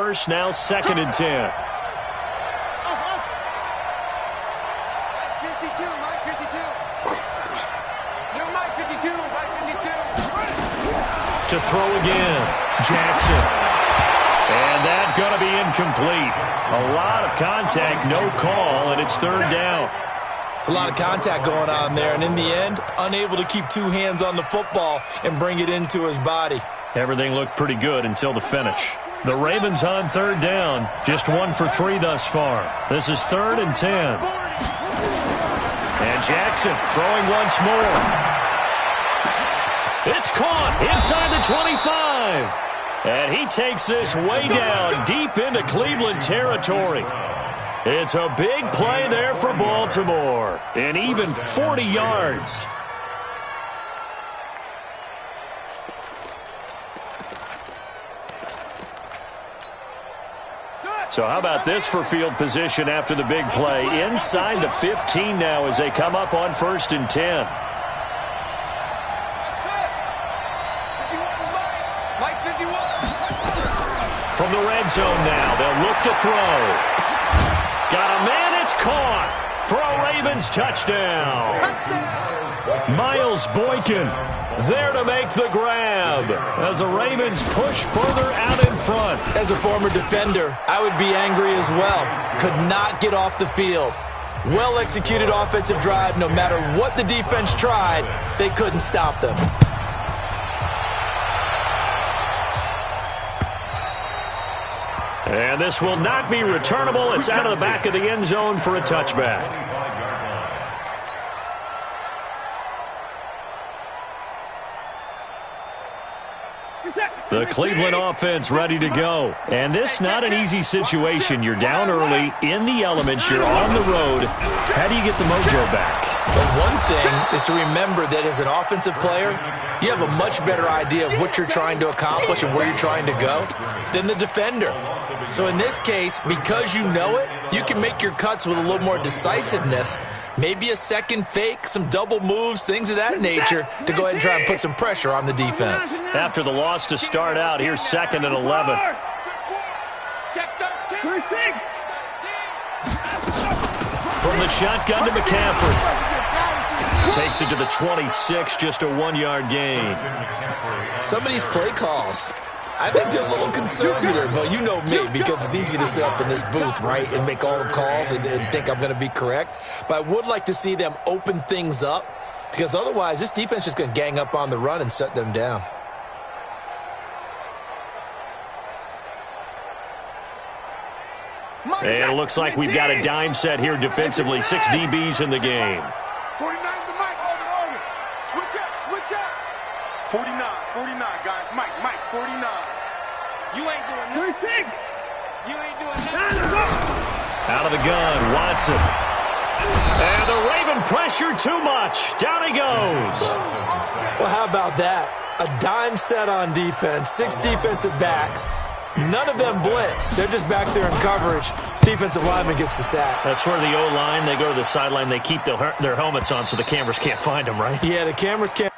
first, now 2nd and 10. To throw again, Jackson. And that's going to be incomplete. A lot of contact, no call, and it's 3rd down. It's a lot of contact going on there, and in the end, unable to keep 2 hands on the football and bring it into his body. Everything looked pretty good until the finish. The Ravens on 3rd down, just 1 for 3 thus far. This is 3rd and 10. And Jackson throwing once more. It's caught inside the 25. And he takes this way down deep into Cleveland territory. It's a big play there for Baltimore. And even 40 yards. So how about this for field position after the big play? Inside the 15 now as they come up on 1st and 10. From the red zone now, they'll look to throw. Got a man, it's caught for a Ravens touchdown. Miles Boykin there to make the grab as the Ravens push further out in front. As a former defender, I would be angry as well. Could not get off the field. Well-executed offensive drive. No matter what the defense tried, they couldn't stop them. And this will not be returnable. It's out of the back of the end zone for a touchback. The Cleveland offense ready to go. And this not an easy situation. You're down early, in the elements, you're on the road. How do you get the mojo back? But one thing is to remember that as an offensive player, you have a much better idea of what you're trying to accomplish and where you're trying to go than the defender. So in this case, because you know it, you can make your cuts with a little more decisiveness, maybe a second fake, some double moves, things of that nature, to go ahead and try and put some pressure on the defense. After the loss to start out, here's 2nd and 11. From the shotgun to McCaffrey. Takes it to the 26, just a 1-yard gain. Some of these play calls, I think they're a little conservative, but you know me, because it's easy to sit up in this booth, right, and make all the calls and think I'm going to be correct. But I would like to see them open things up, because otherwise this defense is just going to gang up on the run and shut them down. And it looks like we've got a dime set here defensively. 6 DBs in the game. 49 the mic. Over. Switch up. 49, guys. Mike, 49. You ain't doing nothing. 36. You ain't doing nothing. Out of the gun, Watson. And the Raven pressure too much. Down he goes. Well, how about that? A dime set on defense, 6 defensive backs. None of them blitz. They're just back there in coverage. Defensive lineman gets the sack. That's where the O-line, they go to the sideline, they keep their helmets on so the cameras can't find them, right? Yeah, the cameras can't.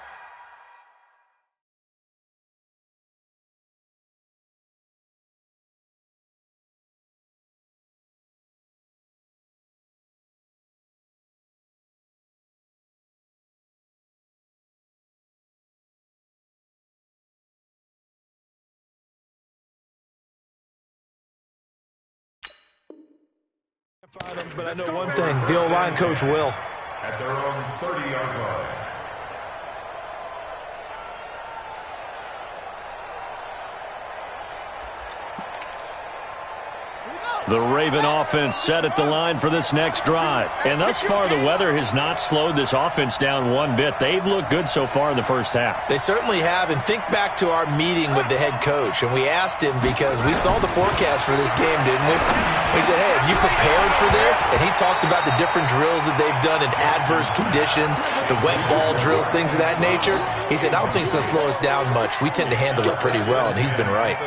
Find them, but I know one thing, the O-line coach will. At their own 30-yard line. The Raven offense set at the line for this next drive. And thus far, the weather has not slowed this offense down one bit. They've looked good so far in the first half. They certainly have. And think back to our meeting with the head coach. And we asked him because we saw the forecast for this game, didn't we? We said, hey, have you prepared for this? And he talked about the different drills that they've done in adverse conditions, the wet ball drills, things of that nature. He said, I don't think it's going to slow us down much. We tend to handle it pretty well, and he's been right.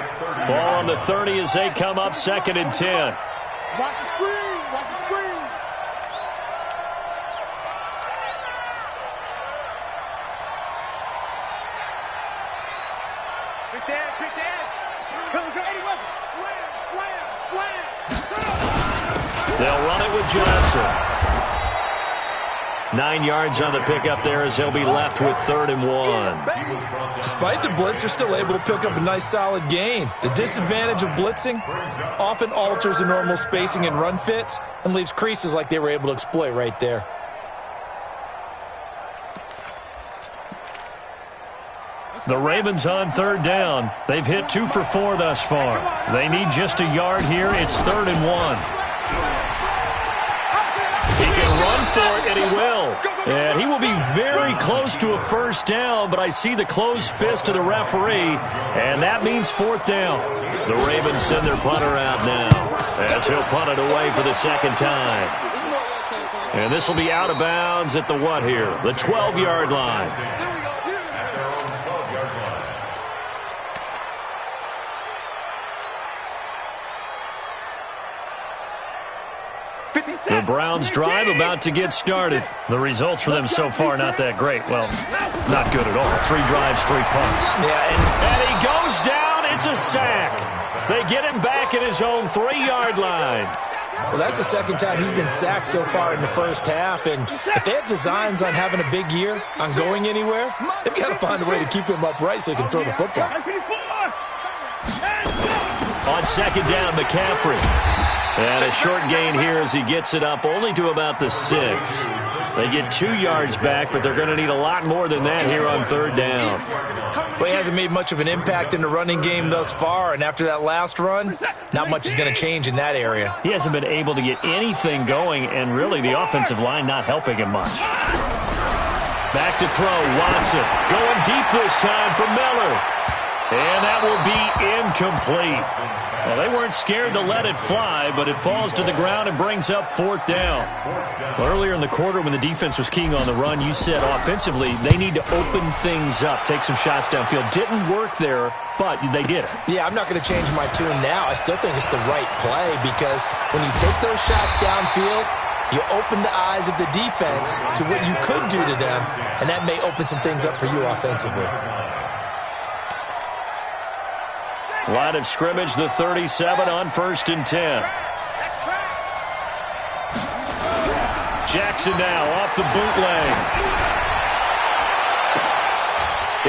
Ball on the 30 as they come up 2nd and 10. Watch the screen. Pick the edge. Come, 80 weapons. They'll run it with Johnson. 9 yards on the pickup there as they'll be left with 3rd and 1. Despite the blitz, they're still able to pick up a nice solid gain. The disadvantage of blitzing often alters the normal spacing and run fits and leaves creases like they were able to exploit right there. The Ravens on 3rd down. They've hit 2 for 4 thus far. They need just a yard here. It's 3rd and 1. He can run for it, and he will. And he will be very close to a 1st down, but I see the closed fist of the referee, and that means 4th down. The Ravens send their punter out now as he'll punt it away for the 2nd time. And this will be out of bounds at the what here? The 12-yard line. The Browns drive about to get started. The results for them so far not that great. Well, not good at all. 3 drives, 3 punts. Yeah, and he goes down. It's a sack. They get him back at his own 3-yard line. Well, that's the 2nd time he's been sacked so far in the first half. And if they have designs on having a big year, on going anywhere, they've got to find a way to keep him upright so he can throw the football. On 2nd down, McCaffrey. And a short gain here as he gets it up only to about the 6. They get 2 yards back, but they're going to need a lot more than that here on 3rd down. Well, he hasn't made much of an impact in the running game thus far, and after that last run, not much is going to change in that area. He hasn't been able to get anything going, and really the offensive line not helping him much. Back to throw, Watson. Going deep this time for Miller. And that will be incomplete. Well, they weren't scared to let it fly, but it falls to the ground and brings up 4th down. Well, earlier in the quarter when the defense was keying on the run, you said offensively they need to open things up, take some shots downfield. Didn't work there, but they did it. Yeah, I'm not going to change my tune now. I still think it's the right play because when you take those shots downfield, you open the eyes of the defense to what you could do to them, and that may open some things up for you offensively. Line of scrimmage, the 37 on 1st and 10. Jackson now off the bootleg.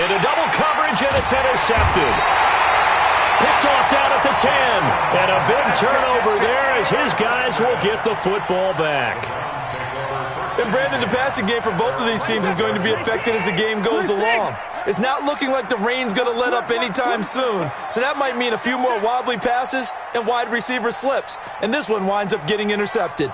Into double coverage, and it's intercepted. Picked off down at the 10. And a big turnover there as his guys will get the football back. And Brandon, the passing game for both of these teams is going to be affected as the game goes along. It's not looking like the rain's going to let up anytime soon. So that might mean a few more wobbly passes and wide receiver slips. And this one winds up getting intercepted.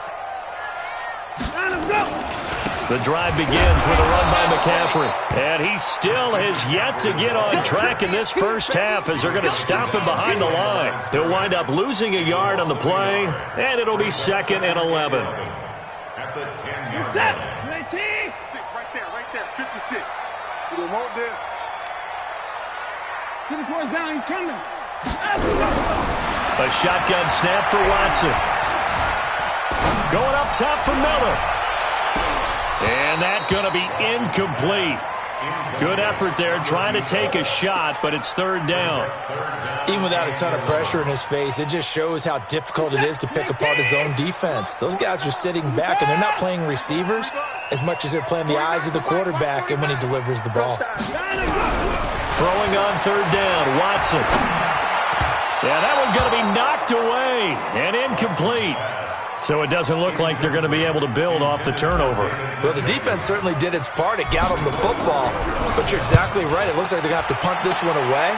The drive begins with a run by McCaffrey. And he still has yet to get on track in this first half as they're going to stop him behind the line. He'll wind up losing a yard on the play, and it'll be 2nd and 11. At the 10-yard line. 6 right there, 56. You don't want this. Get the boys down, he's coming. A shotgun snap for Watson. Going up top for Miller. And that's going to be incomplete. Good effort there trying to take a shot, but it's 3rd down. Even without a ton of pressure in his face, it just shows how difficult it is to pick apart his own defense. Those guys are sitting back, and they're not playing receivers as much as they're playing the eyes of the quarterback and when he delivers the ball. Throwing on 3rd down, Watson. Yeah, that one's going to be knocked away and incomplete. So it doesn't look like they're going to be able to build off the turnover. Well, the defense certainly did its part. It got them the football. But you're exactly right. It looks like they're going to have to punt this one away.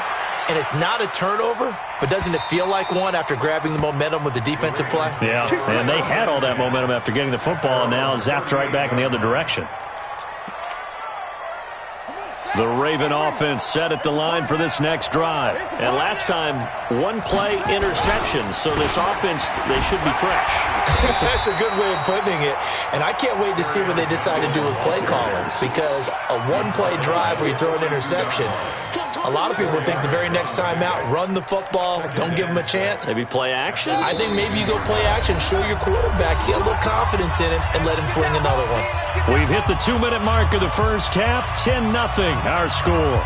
And it's not a turnover, but doesn't it feel like one after grabbing the momentum with the defensive play? Yeah, and they had all that momentum after getting the football and now zapped right back in the other direction. The Raven offense set at the line for this next drive. And last time, 1-play interception, so this offense, they should be fresh. That's a good way of putting it. And I can't wait to see what they decide to do with play calling, because a 1-play drive where you throw an interception, a lot of people think the very next time out, run the football, don't give them a chance. Maybe play action? I think maybe you go play action, show your quarterback, get a little confidence in him, and let him fling another one. We've hit the 2-minute mark of the first half, 10-0 our score.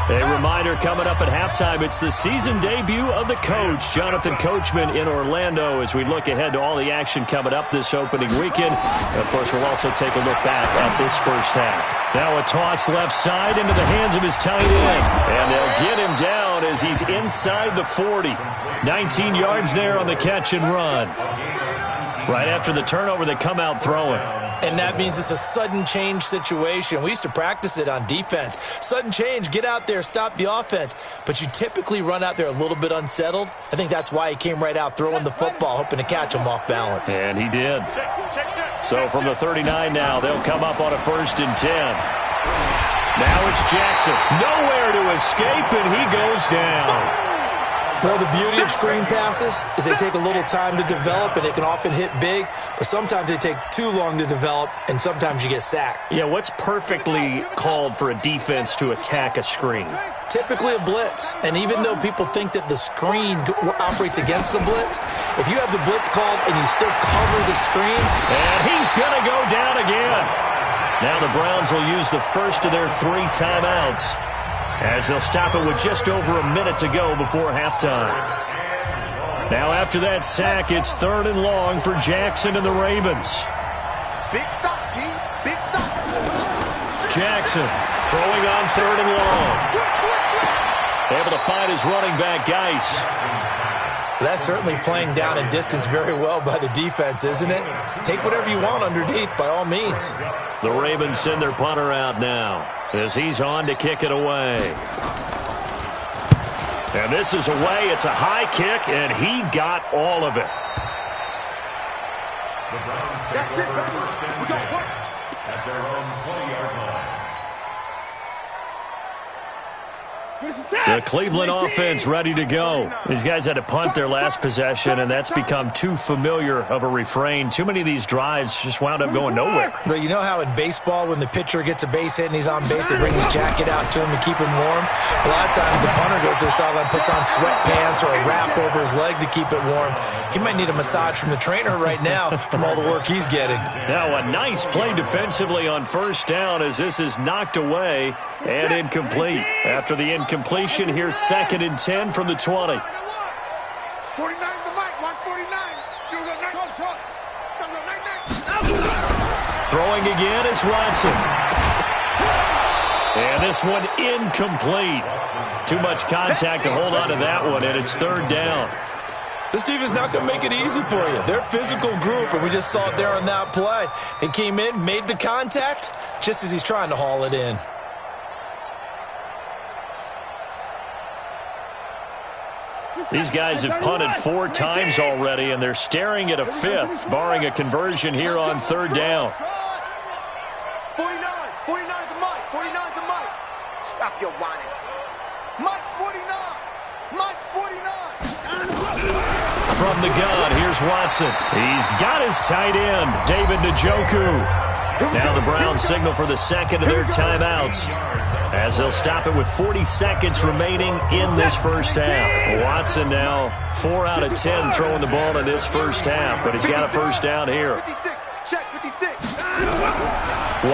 A reminder coming up at halftime, it's the season debut of the coach, Jonathan Coachman in Orlando, as we look ahead to all the action coming up this opening weekend. And of course, we'll also take a look back at this first half. Now a toss left side into the hands of his tight end. And they'll get him down as he's inside the 40. 19 yards there on the catch and run. Right after the turnover, they come out throwing. And that means it's a sudden change situation. We used to practice it on defense. Sudden change, get out there, stop the offense. But you typically run out there a little bit unsettled. I think that's why he came right out throwing the football, hoping to catch him off balance. And he did. So from the 39 now, they'll come up on a 1st and 10. Now it's Jackson. Nowhere to escape, and he goes down. Well, the beauty of screen passes is they take a little time to develop, and they can often hit big, but sometimes they take too long to develop, and sometimes you get sacked. Yeah, what's perfectly called for a defense to attack a screen? Typically a blitz, and even though people think that the screen operates against the blitz, if you have the blitz called and you still cover the screen. And he's going to go down again. Now the Browns will use the first of their 3 timeouts, as they'll stop it with just over a minute to go before halftime. Now after that sack, it's 3rd and long for Jackson and the Ravens. Big stop, G. Big stop. Jackson throwing on 3rd and long. Able to find his running back, Geis. That's certainly playing down and distance very well by the defense, isn't it? Take whatever you want underneath, by all means. The Ravens send their punter out now, as he's on to kick it away. And this is away. It's a high kick, and he got all of it. The Browns take over first and 10 at their own 20-yard line. The Cleveland offense ready to go. These guys had to punt their last possession, and that's become too familiar of a refrain. Too many of these drives just wound up going nowhere. But you know how in baseball, when the pitcher gets a base hit and he's on base, they bring his jacket out to him to keep him warm? A lot of times the punter goes to the sideline, puts on sweatpants or a wrap over his leg to keep it warm. He might need a massage from the trainer right now from all the work he's getting. Now a nice play defensively on 1st down, as this is knocked away and incomplete. After the incompletion, here's 2nd and 10 from the 20. 49's the mic. Watch 49. Throwing again is Watson. And this one incomplete. Too much contact to hold on to that one, and it's 3rd down. This defense is not going to make it easy for you. They're a physical group, and we just saw it there on that play. He came in, made the contact, just as he's trying to haul it in. These guys have punted 4 times already, and they're staring at a 5th, barring a conversion here on 3rd down. 49. 49's the mic. 49's the mic. Stop your whining. Mike's 49. Mike's 49. From the gun, here's Watson. He's got his tight end, David Njoku. Now the Browns signal for the 2nd of their timeouts, as they'll stop it with 40 seconds remaining in this first half. Watson now 4 out of 10 throwing the ball in this first half, but he's got a 1st down here. 56. Check 56.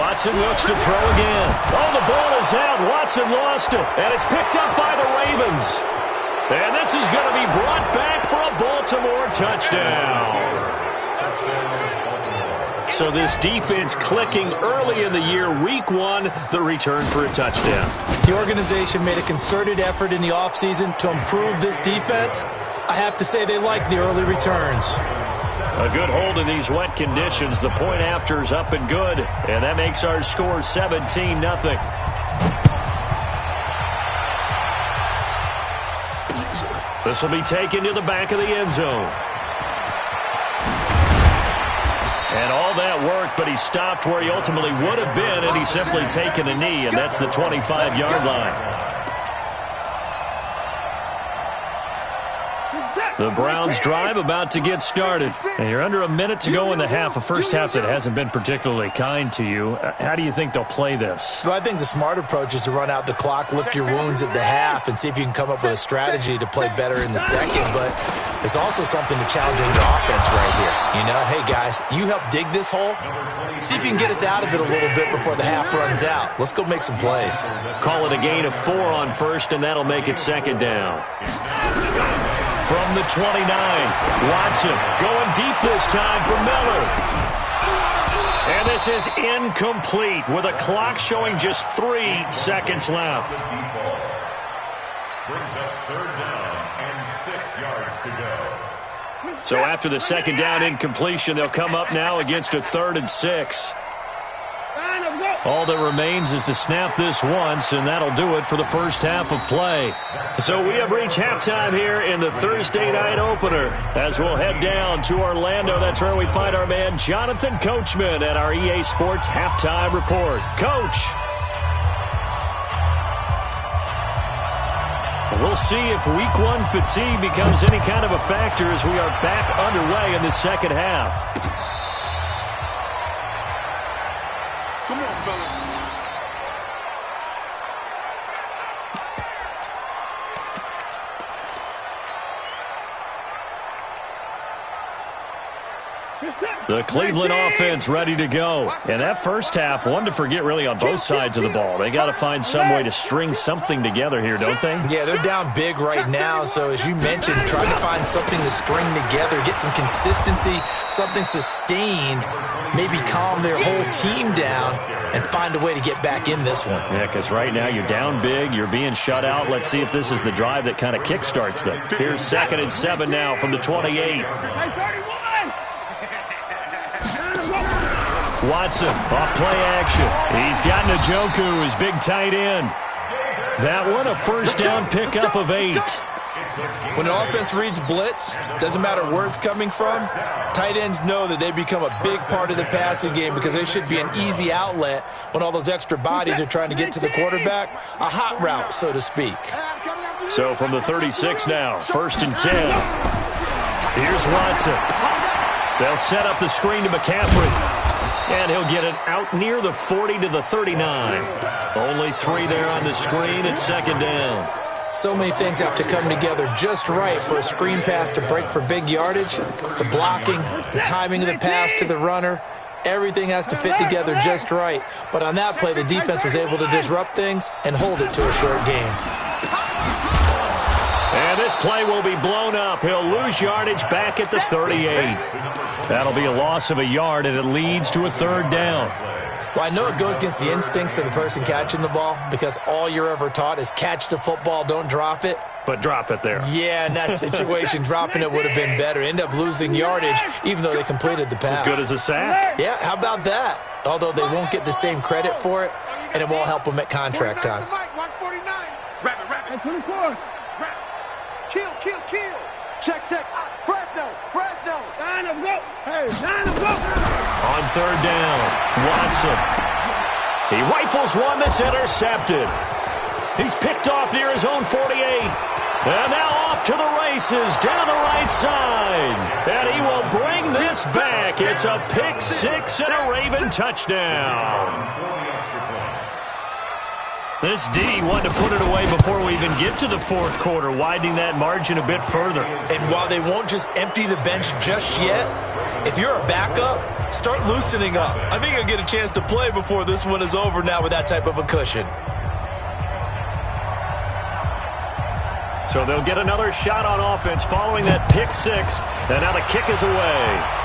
Watson looks to throw again. Oh, the ball is out. Watson lost it, and it's picked up by the Ravens. And this is going to be brought back for a Baltimore touchdown. So this defense clicking early in the year, week 1, the return for a touchdown. The organization made a concerted effort in the offseason to improve this defense. I have to say they like the early returns. A good hold in these wet conditions. The point after is up and good, and that makes our score 17-0. This will be taken to the back of the end zone. And all that worked, but he stopped where he ultimately would have been, and he's simply taken a knee, and that's the 25-yard line. The Browns drive about to get started. And you're under a minute to go in the half. A first half that hasn't been particularly kind to you. How do you think they'll play this? Well, I think the smart approach is to run out the clock, lick your wounds at the half, and see if you can come up with a strategy to play better in the second. But there's also something to challenging your offense right here. You know, hey, guys, you help dig this hole. See if you can get us out of it a little bit before the half runs out. Let's go make some plays. Call it a gain of 4 on first, and that'll make it second down. From the 29, Watson going deep this time for Miller. And this is incomplete with a clock showing just 3 seconds left. Brings up third down and 6 yards to go. So after the second down incompletion, they'll come up now against a 3rd and 6. All that remains is to snap this once, and that'll do it for the first half of play. So we have reached halftime here in the Thursday night opener. As we'll head down to Orlando, that's where we find our man Jonathan Coachman at our EA Sports Halftime Report. Coach. We'll see if Week 1 fatigue becomes any kind of a factor as we are back underway in the second half. Come on, fellas. The Cleveland offense ready to go. And that first half, one to forget really on both sides of the ball. They got to find some way to string something together here, don't they? Yeah, they're down big right now. So as you mentioned, trying to find something to string together, get some consistency, something sustained, maybe calm their whole team down and find a way to get back in this one. Yeah, because right now you're down big, you're being shut out. Let's see if this is the drive that kind of kickstarts them. Here's 2nd and 7 now from the 28. Watson, off play action. He's got Njoku, his big tight end. That one, a first down pickup of 8. When an offense reads blitz, doesn't matter where it's coming from, tight ends know that they become a big part of the passing game because there should be an easy outlet when all those extra bodies are trying to get to the quarterback. A hot route, so to speak. So from the 36 now, 1st and 10. Here's Watson. They'll set up the screen to McCaffrey. And he'll get it out near the 40 to the 39. Only 3 there on the screen. It's 2nd down. So many things have to come together just right for a screen pass to break for big yardage. The blocking, the timing of the pass to the runner, everything has to fit together just right. But on that play, the defense was able to disrupt things and hold it to a short game. And this play will be blown up. He'll lose yardage back at the 38. That'll be a loss of a yard, and it leads to a 3rd down. Well, I know it goes against the instincts of the person catching the ball because all you're ever taught is catch the football, don't drop it. But drop it there. Yeah, in that situation, dropping it would have been better. End up losing yardage, even though they completed the pass. As good as a sack. Yeah, how about that? Although they won't get the same credit for it, and it won't help them at contract time. Watch 49. Rapid. 24. Kill. Check. Fresno. Line up, go. Hey, line up, go. On 3rd down, Watson. He rifles one that's intercepted. He's picked off near his own 48. And now off to the races down the right side. And he will bring this back. It's a pick 6 and a Raven touchdown. This D wanted to put it away before we even get to the 4th quarter, widening that margin a bit further. And while they won't just empty the bench just yet, if you're a backup, start loosening up. I think you'll get a chance to play before this one is over now with that type of a cushion. So they'll get another shot on offense following that pick 6, and now the kick is away.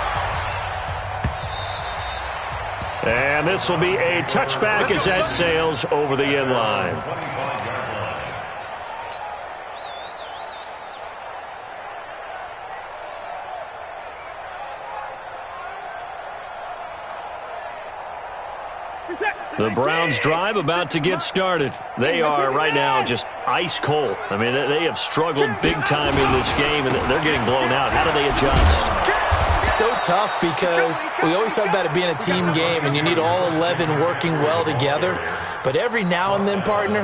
And this will be a touchback as that sails over the end line. The Browns drive about to get started. They are right now just ice cold. I mean, they have struggled big time in this game, and they're getting blown out. How do they adjust? So tough because we always talk about it being a team game and you need all 11 working well together. But every now and then, partner,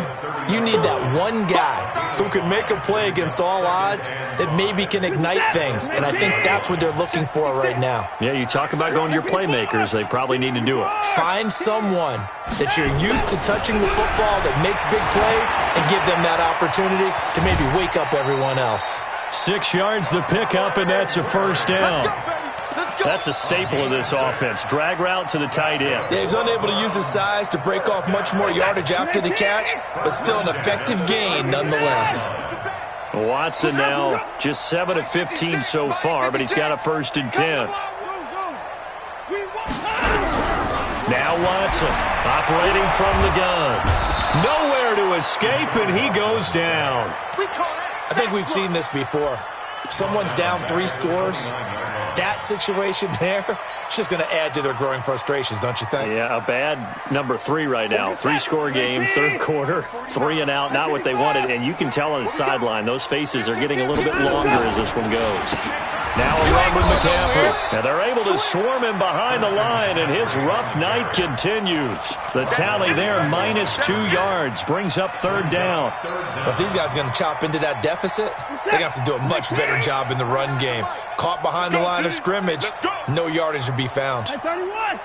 you need that one guy who can make a play against all odds that maybe can ignite things. And I think that's what they're looking for right now. Yeah, you talk about going to your playmakers. They probably need to do it. Find someone that you're used to touching the football that makes big plays and give them that opportunity to maybe wake up everyone else. 6 yards the pickup, and that's a first down. That's a staple of this offense. Drag route to the tight end. Yeah, he was unable to use his size to break off much more yardage after the catch, but still an effective gain nonetheless. Watson now just 7 of 15 so far, but he's got a 1st and 10. Now Watson operating from the gun. Nowhere to escape, and he goes down. I think we've seen this before. Someone's down 3 scores. That situation there, it's just going to add to their growing frustrations, don't you think? Yeah, a bad number 3 right now. 3-score game, 3rd quarter, 3 and out, not what they wanted. And you can tell on the sideline, those faces are getting a little bit longer as this one goes. Now a run with McCaffrey. And they're able to swarm him behind the line, and his rough night continues. The tally there, -2 yards, brings up 3rd down. If these guys are going to chop into that deficit, they got to do a much better job in the run game. Caught behind the line of scrimmage, no yardage to be found. 49.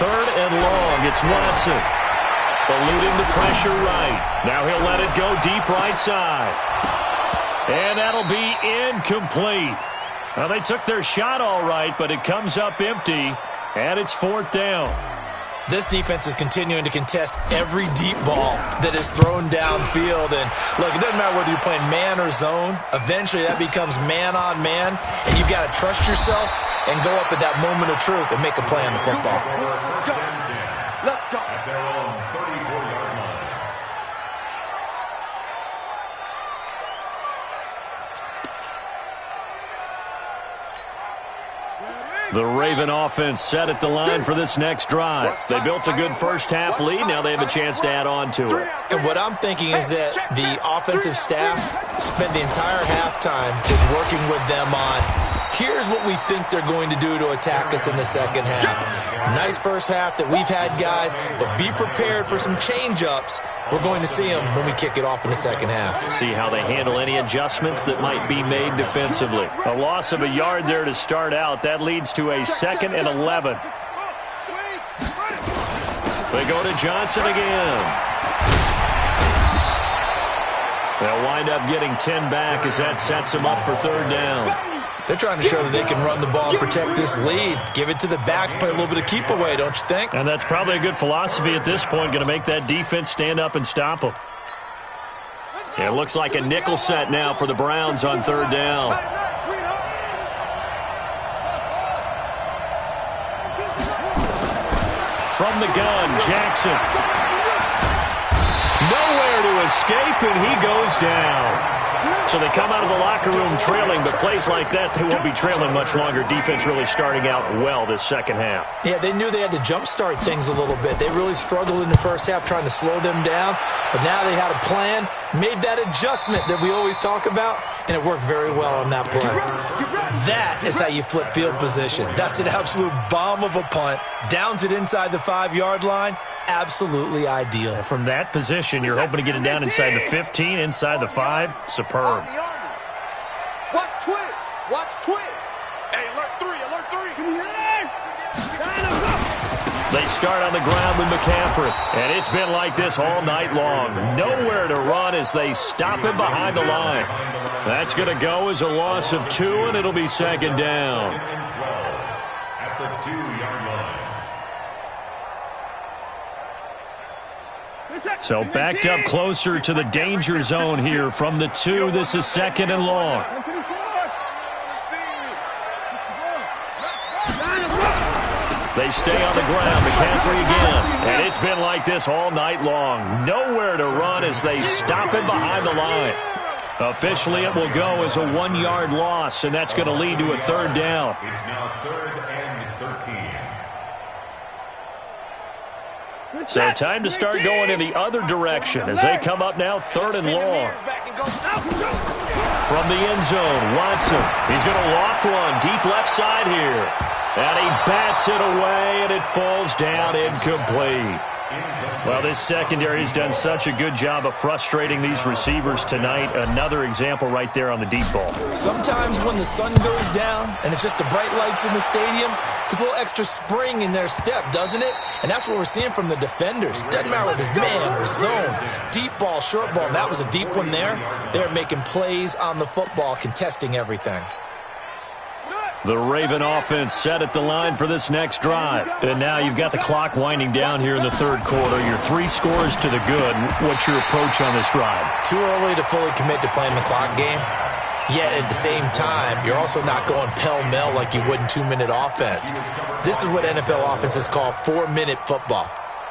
Third and long, it's Watson. Eluding the pressure right. Now he'll let it go deep right side. And that'll be incomplete. Well, they took their shot all right, but it comes up empty, and it's 4th down. This defense is continuing to contest every deep ball that is thrown downfield. And, look, it doesn't matter whether you're playing man or zone. Eventually that becomes man-on-man, and you've got to trust yourself and go up at that moment of truth and make a play on the football. Let's go. At their own 34-yard line. The Raven offense set at the line for this next drive. They built a good first-half lead. Now they have a chance to add on to it. And what I'm thinking is that the offensive staff spent the entire halftime just working with them on, here's what we think they're going to do to attack us in the second half. Nice first half that we've had, guys, but be prepared for some change-ups. We're going to see them when we kick it off in the second half. See how they handle any adjustments that might be made defensively. A loss of a yard there to start out. That leads to a 2nd and 11. They go to Johnson again. They'll wind up getting 10 back as that sets them up for 3rd down. They're trying to show that they can run the ball and protect this lead. Give it to the backs, play a little bit of keep away, don't you think? And that's probably a good philosophy at this point, going to make that defense stand up and stop them. Yeah, it looks like a nickel set now for the Browns on 3rd down. From the gun, Jackson. Nowhere to escape, and he goes down. So they come out of the locker room trailing, but plays like that, they won't be trailing much longer. Defense really starting out well this second half. Yeah, they knew they had to jumpstart things a little bit. They really struggled in the first half trying to slow them down, but now they had a plan, made that adjustment that we always talk about, and it worked very well on that play. That is how you flip field position. That's an absolute bomb of a punt. Downs it inside the 5-yard line. Absolutely ideal. From that position, you're hoping to get it down inside the 15, inside the 5. Superb. Watch twist. Watch twist. Hey, alert 3. They start on the ground with McCaffrey, and it's been like this all night long. Nowhere to run as they stop him behind the line. That's going to go as a loss of 2, and it'll be 2nd down. At the 2-yard line. So backed up closer to the danger zone here from the 2. This is 2nd and long. They stay on the ground. McCaffrey again. And it's been like this all night long. Nowhere to run as they stop him behind the line. Officially, it will go as a 1-yard loss, and that's going to lead to a 3rd down. It's now 3rd and 13. So time to start going in the other direction as they come up now 3rd and long. from the end zone. Watson, he's going to loft one deep left side here. And he bats it away, and it falls down incomplete. Well, this secondary has done such a good job of frustrating these receivers tonight. Another example right there on the deep ball. Sometimes when the sun goes down and it's just the bright lights in the stadium, there's a little extra spring in their step, doesn't it? And that's what we're seeing from the defenders. Doesn't matter whether it's man or zone, deep ball, short ball. And that was a deep one there. They're making plays on the football, contesting everything. The Raven offense set at the line for this next drive. And now you've got the clock winding down here in the third quarter. Your 3 scores to the good. What's your approach on this drive? Too early to fully commit to playing the clock game. Yet at the same time, you're also not going pell-mell like you would in 2-minute offense. This is what NFL offenses call 4-minute football.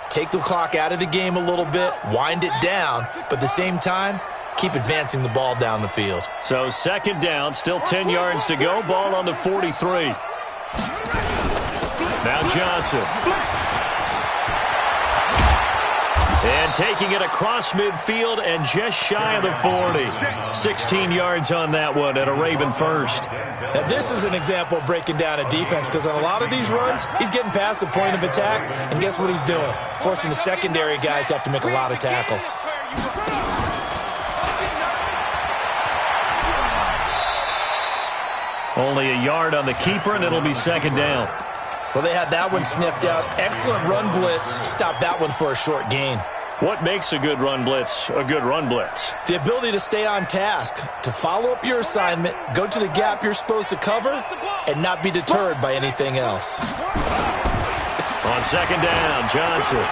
Take the clock out of the game a little bit, wind it down, but at the same time, keep advancing the ball down the field. So second down, still 10 yards to go. Ball on the 43. Now Johnson. And taking it across midfield and just shy of the 40. 16 yards on that one and a Raven first. Now this is an example of breaking down a defense because on a lot of these runs, he's getting past the point of attack, and guess what he's doing? Forcing the secondary guys to have to make a lot of tackles. Only a yard on the keeper, and it'll be second down. Well, they had that one sniffed out. Excellent run blitz. Stopped that one for a short gain. What makes a good run blitz a good run blitz? The ability to stay on task, to follow up your assignment, go to the gap you're supposed to cover, and not be deterred by anything else. On second down, Johnson.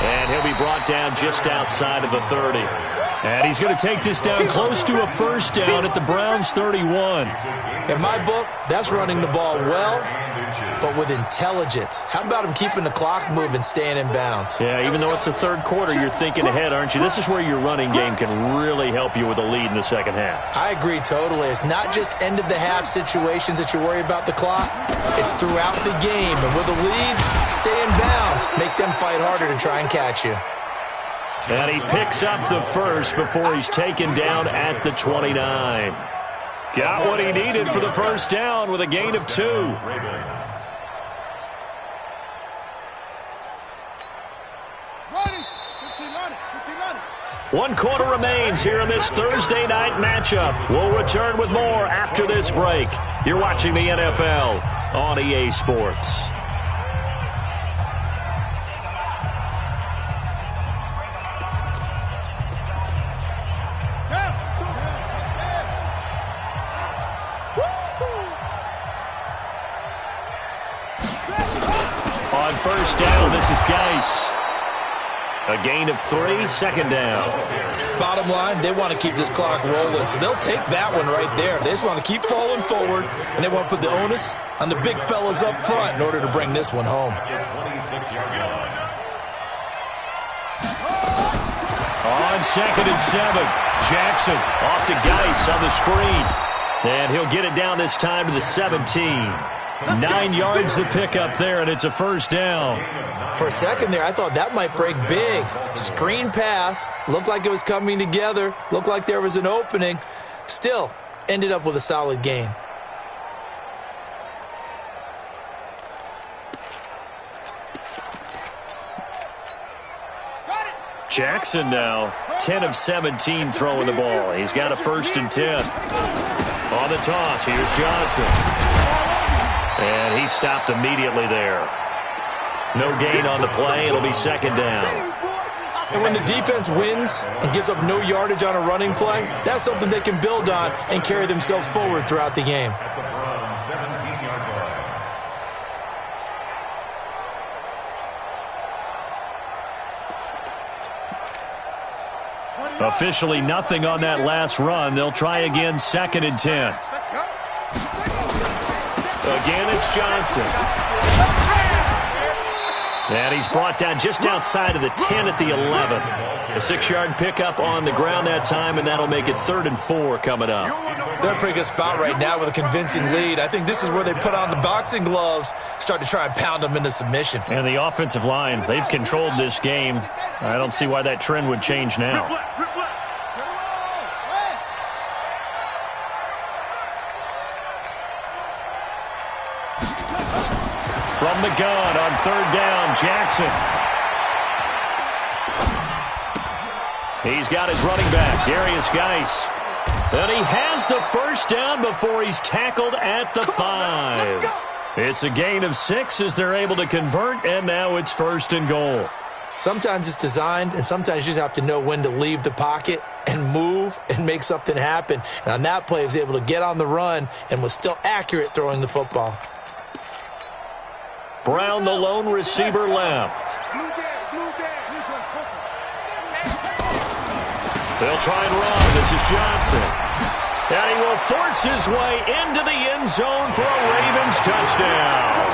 And he'll be brought down just outside of the 30. And he's going to take this down close to a first down at the Browns' 31. In my book, that's running the ball well, but with intelligence. How about him keeping the clock moving, staying in bounds? Yeah, even though it's the third quarter, you're thinking ahead, aren't you? This is where your running game can really help you with a lead in the second half. I agree totally. It's not just end-of-the-half situations that you worry about the clock. It's throughout the game. And with a lead, stay in bounds. Make them fight harder to try and catch you. And he picks up the first before he's taken down at the 29. Got what he needed for the first down with a gain of 2. One quarter remains here in this Thursday night matchup. We'll return with more after this break. You're watching the NFL on EA Sports. On first down, this is Geis. A gain of 3, second down. Bottom line, they want to keep this clock rolling, so they'll take that one right there. They just want to keep falling forward, and they want to put the onus on the big fellas up front in order to bring this one home. On second and 7, Jackson off to Geis on the screen. And he'll get it down this time to the 17. 9 yards to pick up there, and it's a first down. For a second there, I thought that might break big. Screen pass, looked like it was coming together, looked like there was an opening. Still, ended up with a solid gain. Jackson now, 10 of 17 throwing the ball. He's got a first and 10. On the toss, here's Johnson. And he stopped immediately there. No gain on the play. It'll be second down. And when the defense wins and gives up no yardage on a running play, that's something they can build on and carry themselves forward throughout the game. Officially nothing on that last run. They'll try again, second and 10. Again, it's Johnson. And he's brought down just outside of the 10 at the 11. A 6-yard pickup on the ground that time, and that'll make it 3rd and 4 coming up. They're in a pretty good spot right now with a convincing lead. I think this is where they put on the boxing gloves, start to try and pound them into submission. And the offensive line, they've controlled this game. I don't see why that trend would change now. From the gun on third down, Jackson. He's got his running back, Darius Geis. And he has the first down before he's tackled at the 5. It's a gain of 6 as they're able to convert, and now it's 1st and goal. Sometimes it's designed, and sometimes you just have to know when to leave the pocket and move and make something happen. And on that play, he was able to get on the run and was still accurate throwing the football. Brown, the lone receiver, left. They'll try and run. This is Johnson. And he will force his way into the end zone for a Ravens touchdown.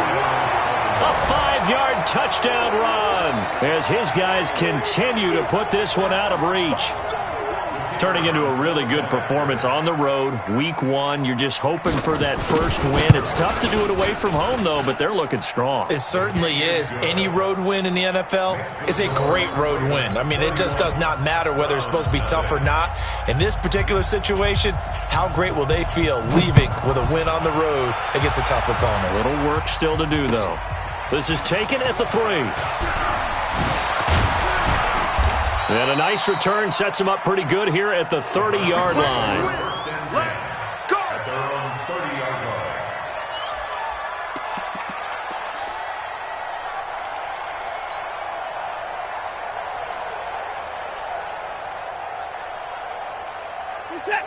A 5-yard touchdown run as his guys continue to put this one out of reach. Turning into a really good performance on the road. Week 1, you're just hoping for that first win. It's tough to do it away from home, though, but they're looking strong. It certainly is. Any road win in the NFL is a great road win. I mean, it just does not matter whether it's supposed to be tough or not. In this particular situation, how great will they feel leaving with a win on the road against a tough opponent? A little work still to do, though. This is taken at the 3. And a nice return sets him up pretty good here at the 30-yard line.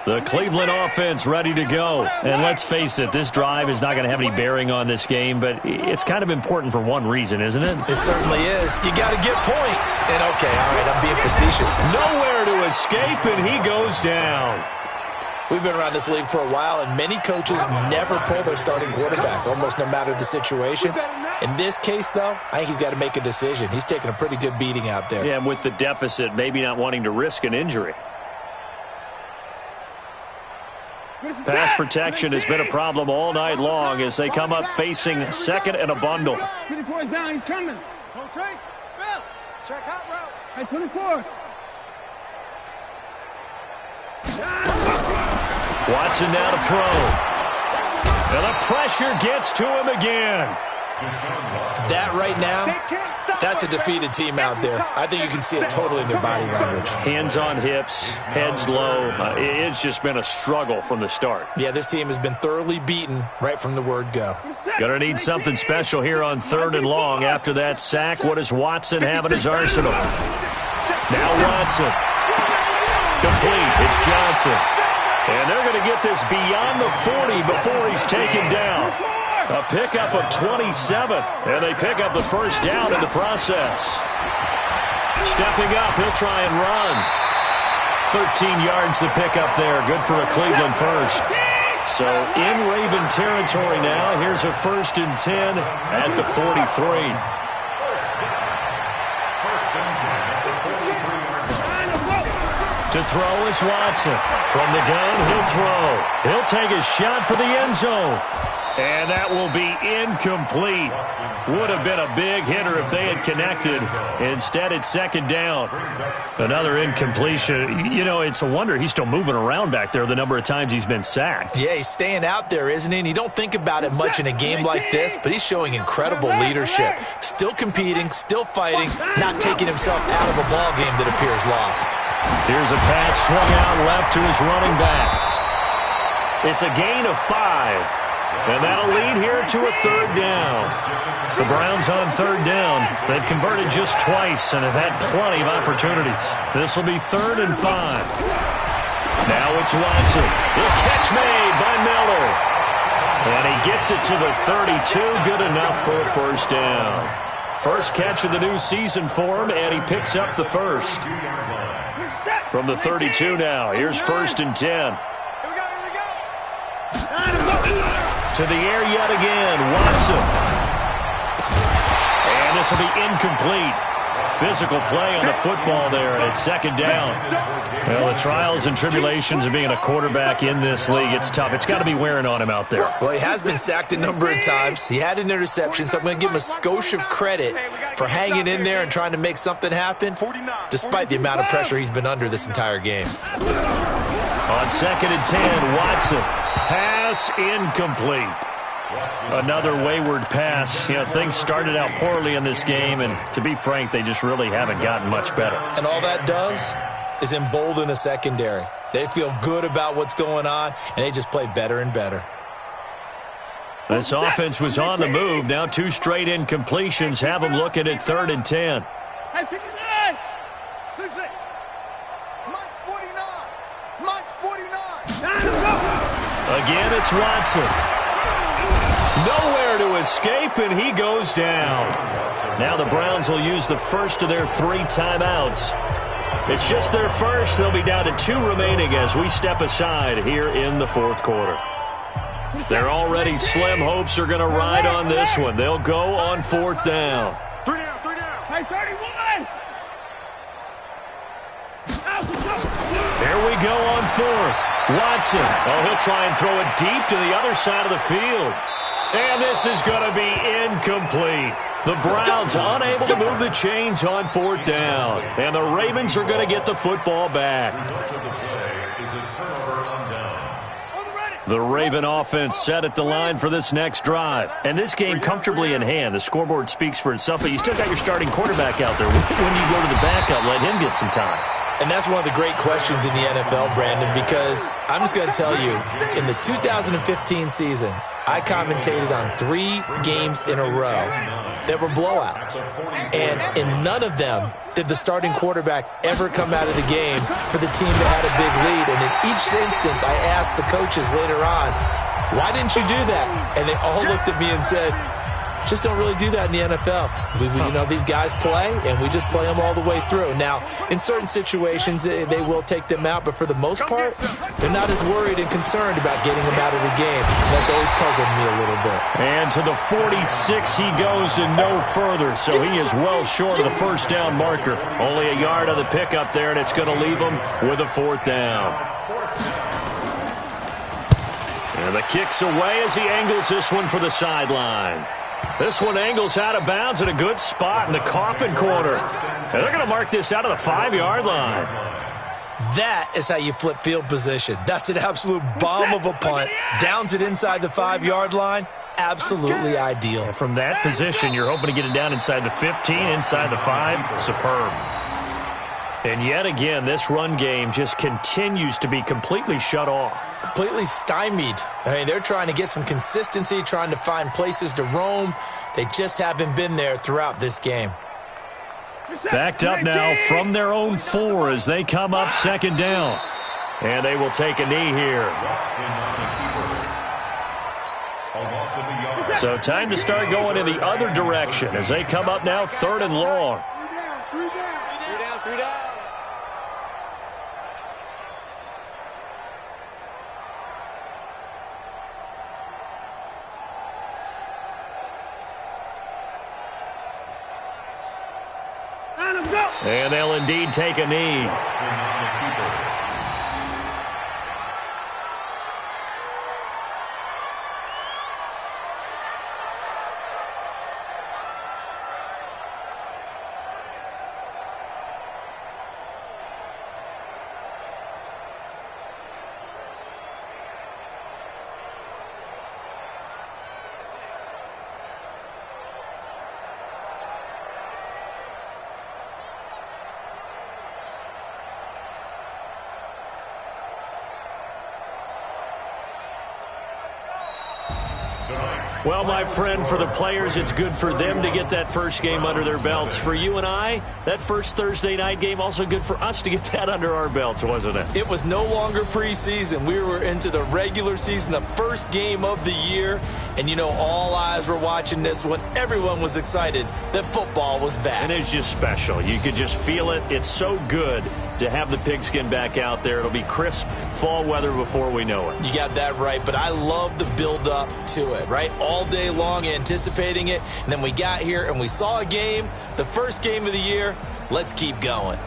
The Cleveland offense ready to go. And let's face it, this drive is not going to have any bearing on this game, but it's kind of important for one reason, isn't it? It certainly is. You got to get points. And okay, all right, I'm being facetious. Nowhere to escape, and he goes down. We've been around this league for a while, and many coaches never pull their starting quarterback, almost no matter the situation. In this case, though, I think he's got to make a decision. He's taking a pretty good beating out there. Yeah, and with the deficit, maybe not wanting to risk an injury. Pass protection has been a problem all night long as they come up facing second and a bundle. 24 is down, he's coming. Hold tight, spell. Check out route. Hey, 24. Watson now to throw. And the pressure gets to him again. That right now, that's a defeated team out there. I think you can see it totally in their body language. Hands on hips, heads low. It's just been a struggle from the start. Yeah, this team has been thoroughly beaten right from the word go. Gonna need something special here on 3rd and long. After that sack, what does Watson have in his arsenal? Now Watson. Complete. It's Johnson. And they're going to get this beyond the 40 before he's taken down. A pickup of 27, and they pick up the first down in the process. Stepping up, he'll try and run. 13 yards to pick up there. Good for a Cleveland first. So in Raven territory now, here's a 1st and 10 at the 43. To throw is Watson. From the gun, he'll throw. He'll take a shot for the end zone. And that will be incomplete. Would have been a big hitter if they had connected. Instead, it's 2nd down. Another incompletion. You know, it's a wonder he's still moving around back there the number of times he's been sacked. Yeah, he's staying out there, isn't he? And you don't think about it much in a game like this, but he's showing incredible leadership. Still competing, still fighting, not taking himself out of a ball game that appears lost. Here's a pass swung out left to his running back. It's a gain of 5. And that'll lead here to a 3rd down. The Browns on 3rd down. They've converted just twice and have had plenty of opportunities. This will be 3rd and 5. Now it's Watson. The catch made by Miller. And he gets it to the 32. Good enough for a 1st down. First catch of the new season for him, and he picks up the first. From the 32 now. Here's 1st and 10. To the air yet again, Watson. And this will be incomplete. Physical play on the football there, and it's 2nd down. Well, the trials and tribulations of being a quarterback in this league, it's tough. It's got to be wearing on him out there. Well, he has been sacked a number of times. He had an interception, so I'm going to give him a skosh of credit for hanging in there and trying to make something happen, despite the amount of pressure he's been under this entire game. On 2nd and 10, Watson. Pass incomplete. Another wayward pass. You know, things started out poorly in this game, and to be frank, they just really haven't gotten much better. And all that does is embolden a secondary. They feel good about what's going on, and they just play better and better. This offense was on the move. Now 2 straight incompletions have them looking at 3rd and 10. Hey, 59! 6-6. Mike's 49. Mike's 49. Again, it's Watson. Nowhere to escape, and he goes down. Now the Browns will use the first of their 3 timeouts. It's just their first. They'll be down to 2 remaining as we step aside here in the 4th quarter. Their already slim hopes are going to ride on this one. They'll go on 4th down. 3 down, 3 down. Hey, 31! Here we go on 4th. Watson. Oh, he'll try and throw it deep to the other side of the field. And this is going to be incomplete. The Browns unable to move the chains on 4th down. And the Ravens are going to get the football back. The Raven offense set at the line for this next drive. And this game comfortably in hand. The scoreboard speaks for itself, but you still got your starting quarterback out there. When do you go to the backup, let him get some time? And that's one of the great questions in the NFL, Brandon, because I'm just going to tell you, in the 2015 season, I commentated on 3 games in a row that were blowouts. And in none of them did the starting quarterback ever come out of the game for the team that had a big lead. And in each instance, I asked the coaches later on, why didn't you do that? And they all looked at me and said, just don't really do that in the NFL. You know, these guys play, and we just play them all the way through. Now, in certain situations, they will take them out, but for the most part, they're not as worried and concerned about getting them out of the game. And that's always puzzled me a little bit. And to the 46 he goes and no further, so he is well short of the first down marker. Only a yard of the pickup there, and it's going to leave him with a 4th down. And the kick's away as he angles this one for the sideline. This one angles out of bounds at a good spot in the coffin corner. And they're going to mark this out of the 5-yard line. That is how you flip field position. That's an absolute bomb of a punt. Downs it inside the 5-yard line. Absolutely ideal. And from that position, you're hoping to get it down inside the 15, inside the 5. Superb. And yet again, this run game just continues to be completely shut off. Completely stymied. I mean, they're trying to get some consistency, trying to find places to roam. They just haven't been there throughout this game. Backed up now from their own 4 as they come up 2nd down. And they will take a knee here. So time to start going in the other direction as they come up now 3rd and long. 3 down, 3 down. And they'll indeed take a knee. Well, my friend, for the players, it's good for them to get that first game under their belts. For you and I, that first Thursday night game, also good for us to get that under our belts, wasn't it? It was no longer preseason. We were into the regular season, the first game of the year. And, you know, all eyes were watching this one. Everyone was excited that football was back. And it's just special. You could just feel it. It's so good to have the pigskin back out there. It'll be crisp fall weather before we know it. You got that right, but I love the build-up to it, right? All day long anticipating it, and then we got here and we saw a game, the first game of the year. Let's keep going.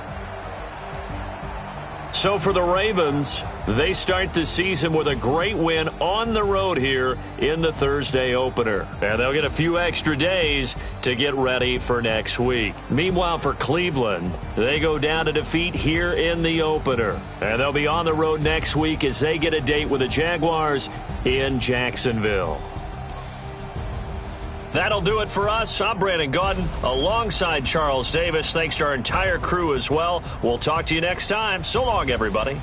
So for the Ravens, they start the season with a great win on the road here in the Thursday opener. And they'll get a few extra days to get ready for next week. Meanwhile, for Cleveland, they go down to defeat here in the opener. And they'll be on the road next week as they get a date with the Jaguars in Jacksonville. That'll do it for us. I'm Brandon Gaudin alongside Charles Davis. Thanks to our entire crew as well. We'll talk to you next time. So long, everybody.